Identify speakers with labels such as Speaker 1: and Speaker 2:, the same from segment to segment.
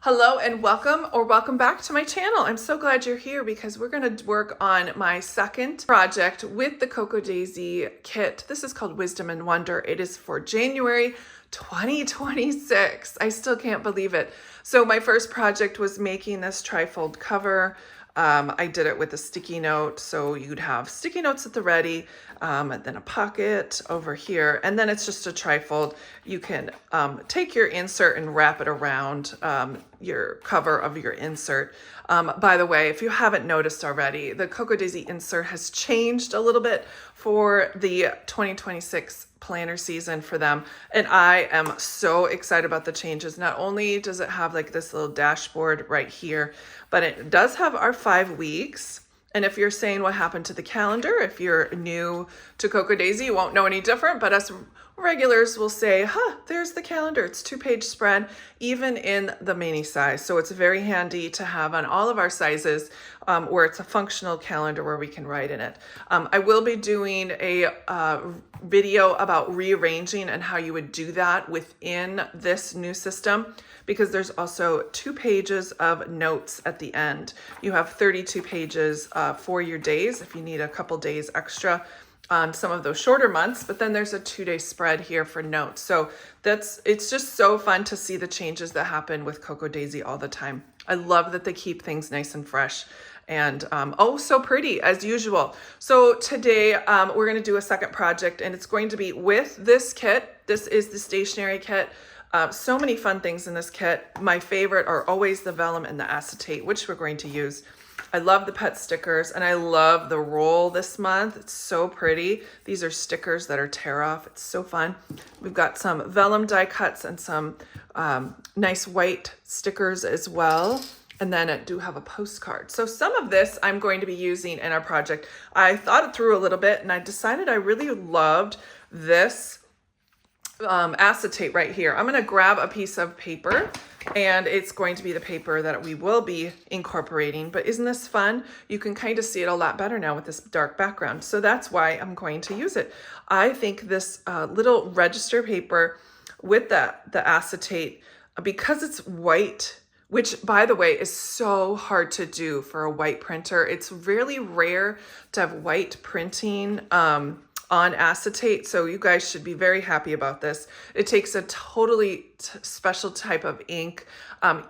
Speaker 1: Hello and welcome back to my channel. I'm so glad you're here because we're going to work on my second project with the Cocoa Daisy kit. This is called Wisdom and Wonder. It is for January 2026. I still can't believe it. So my first project was making this trifold cover. I did it with a sticky note, so you'd have sticky notes at the ready, and then a pocket over here, and then it's just a trifold. You can take your insert and wrap it around your cover of your insert. By the way, if you haven't noticed already, the Cocoa Daisy insert has changed a little bit for the 2026 planner season for them, and I am so excited about the changes. Not only does it have like this little dashboard right here, but it does have our 5 weeks. And if you're saying what happened to the calendar, if you're new to Cocoa Daisy, you won't know any different, but us regulars will say, there's the calendar. It's 2-page spread, even in the mini size. So it's very handy to have on all of our sizes where it's a functional calendar where we can write in it. I will be doing a video about rearranging and how you would do that within this new system, because there's also 2 pages of notes at the end. You have 32 pages for your days if you need a couple days extra on some of those shorter months, but then there's a 2-day spread here for notes. So it's just so fun to see the changes that happen with Cocoa Daisy all the time. I love that they keep things nice and fresh and oh, so pretty as usual. So today we're going to do a second project, and it's going to be with this kit. This is the Stationery Kit. So many fun things in this kit. My favorite are always the Vellum and the Acetate, which we're going to use. I love the pet stickers, and I love the roll this month. It's so pretty. These are stickers that are tear off. It's so fun. We've got some Vellum die cuts and some nice white stickers as well. And then I do have a postcard. So some of this I'm going to be using in our project. I thought it through a little bit, and I decided I really loved this acetate right here. I'm going to grab a piece of paper, and it's going to be the paper that we will be incorporating. But isn't this fun? You can kind of see it a lot better now with this dark background. So that's why I'm going to use it. I think this little register paper with the acetate, because it's white, which by the way is so hard to do for a white printer. It's really rare to have white printing on acetate, so you guys should be very happy about this. It takes a totally special type of ink.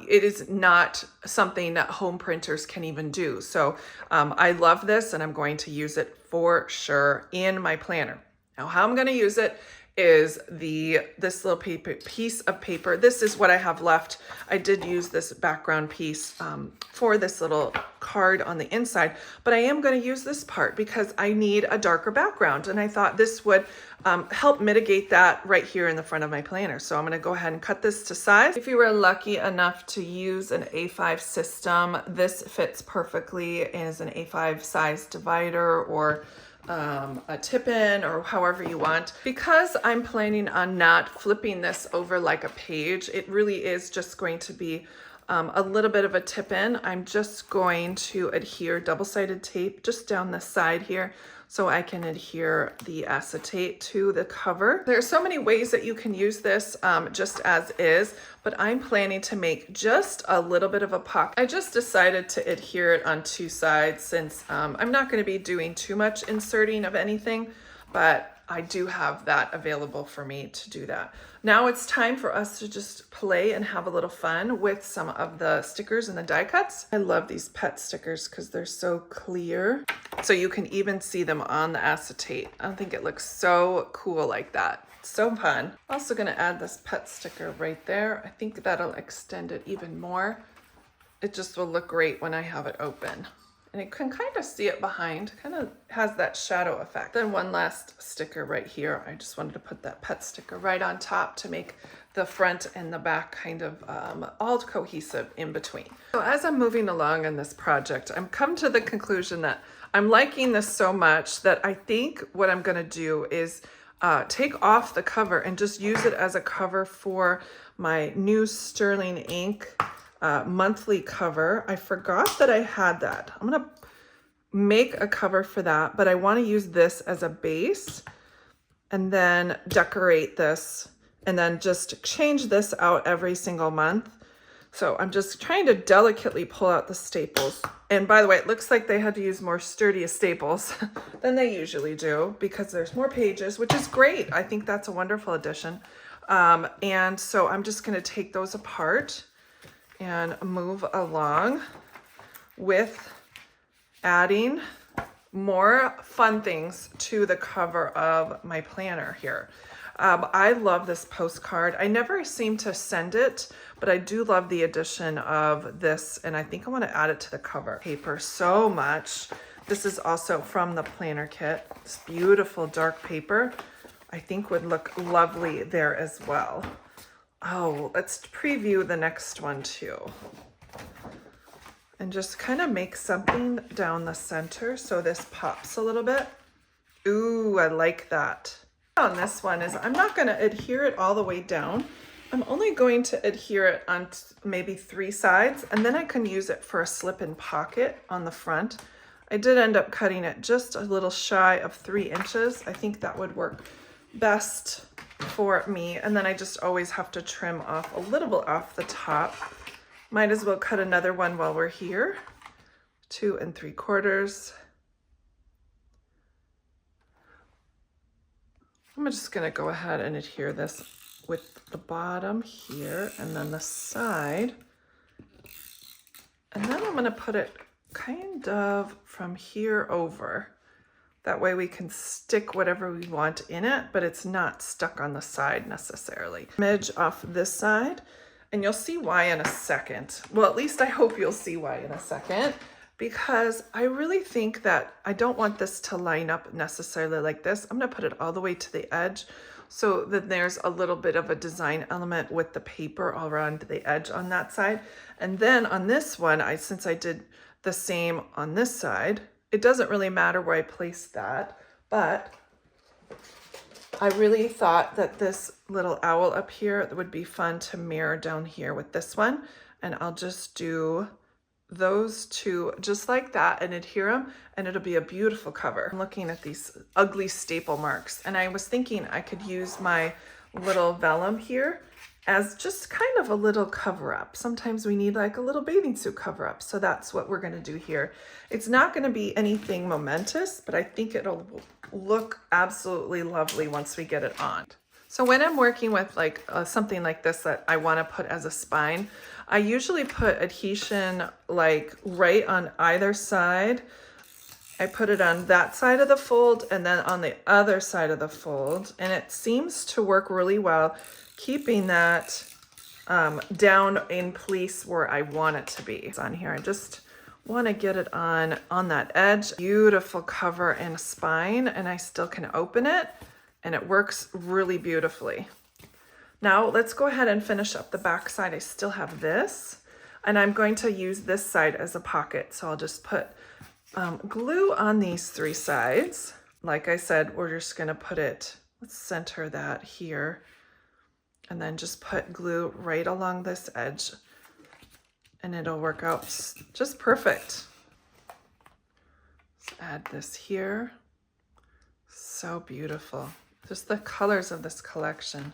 Speaker 1: It is not something that home printers can even do. So I love this, and I'm going to use it for sure in my planner. Now, how I'm going to use it is this little piece of paper. This is what I have left. I did use this background piece for this little card on the inside, but I am going to use this part because I need a darker background, and I thought this would help mitigate that right here in the front of my planner. So I'm going to go ahead and cut this to size. If you were lucky enough to use an A5 system, this fits perfectly as an A5 size divider or a tip-in or however you want. Because I'm planning on not flipping this over like a page, it really is just going to be a little bit of a tip-in. I'm just going to adhere double-sided tape just down the side here so I can adhere the acetate to the cover. There are so many ways that you can use this just as is, but I'm planning to make just a little bit of a pocket. I just decided to adhere it on 2 sides since I'm not going to be doing too much inserting of anything, but I do have that available for me to do that. Now it's time for us to just play and have a little fun with some of the stickers and the die cuts. I love these pet stickers because they're so clear. So you can even see them on the acetate. I think it looks so cool like that. So fun. Also going to add this pet sticker right there. I think that'll extend it even more. It just will look great when I have it open. And you can kind of see it behind, kind of has that shadow effect. Then one last sticker right here. I just wanted to put that pet sticker right on top to make the front and the back kind of all cohesive in between. So as I'm moving along in this project, I'm come to the conclusion that I'm liking this so much that I think what I'm gonna do is take off the cover and just use it as a cover for my new Sterling ink monthly cover. I forgot that I had that. I'm gonna make a cover for that, but I want to use this as a base and then decorate this and then just change this out every single month. So I'm just trying to delicately pull out the staples. And by the way, it looks like they had to use more sturdy staples than they usually do because there's more pages, which is great. I think that's a wonderful addition. And so I'm just going to take those apart and move along with adding more fun things to the cover of my planner here. I love this postcard. I never seem to send it, but I do love the addition of this, and I think I want to add it to the cover paper so much. This is also from the planner kit. This beautiful dark paper I think would look lovely there as well. Oh, let's preview the next one too. And just kind of make something down the center so this pops a little bit. Ooh, I like that. On this one is I'm not going to adhere it all the way down. I'm only going to adhere it on maybe 3 sides, and then I can use it for a slip-in pocket on the front. I did end up cutting it just a little shy of 3 inches. I think that would work best for me. And then I just always have to trim off a little bit off the top. Might as well cut another one while we're here. 2 3/4. I'm just going to go ahead and adhere this with the bottom here and then the side. And then I'm going to put it kind of from here over. That way we can stick whatever we want in it, but it's not stuck on the side necessarily. Image off this side, and you'll see why in a second. Well, at least I hope you'll see why in a second, because I really think that I don't want this to line up necessarily like this. I'm going to put it all the way to the edge so that there's a little bit of a design element with the paper all around the edge on that side. And then on this one, since I did the same on this side, it doesn't really matter where I place that, but I really thought that this little owl up here would be fun to mirror down here with this one. And I'll just do those 2 just like that and adhere them, and it'll be a beautiful cover. I'm looking at these ugly staple marks, and I was thinking I could use my little vellum here as just kind of a little cover up. Sometimes we need like a little bathing suit cover up. So that's what we're going to do here. It's not going to be anything momentous, but I think it'll look absolutely lovely once we get it on. So when I'm working with like something like this that I want to put as a spine, I usually put adhesion like right on either side. I put it on that side of the fold and then on the other side of the fold, and it seems to work really well, keeping that down in place where I want it to be. It's on here. I just want to get it on that edge. Beautiful cover and spine, and I still can open it, and it works really beautifully. Now let's go ahead and finish up the back side. I still have this, and I'm going to use this side as a pocket. So I'll just put glue on these 3 sides. Like I said, we're just going to put it, let's center that here, and then just put glue right along this edge, and it'll work out just perfect. Let's add this here. So beautiful. Just the colors of this collection,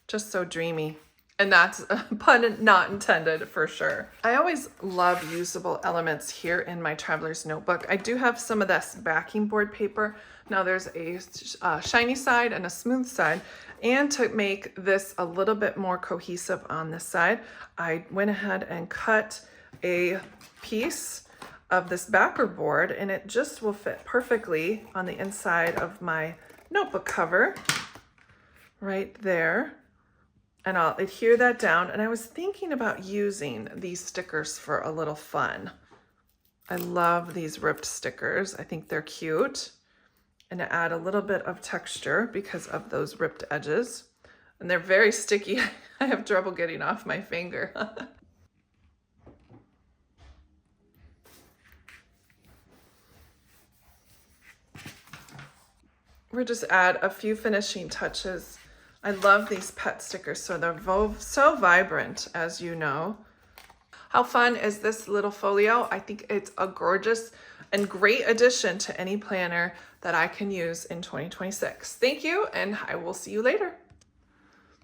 Speaker 1: just so dreamy. And that's a pun not intended for sure. I always love usable elements here in my traveler's notebook. I do have some of this backing board paper. Now there's a shiny side and a smooth side. And to make this a little bit more cohesive on this side, I went ahead and cut a piece of this backer board, and it just will fit perfectly on the inside of my notebook cover right there. And I'll adhere that down. And I was thinking about using these stickers for a little fun. I love these ripped stickers. I think they're cute. And to add a little bit of texture because of those ripped edges. And they're very sticky. I have trouble getting off my finger. We'll just add a few finishing touches. I love these pet stickers, so they're so vibrant, as you know. How fun is this little folio? I think it's a gorgeous and great addition to any planner that I can use in 2026. Thank you, and I will see you later.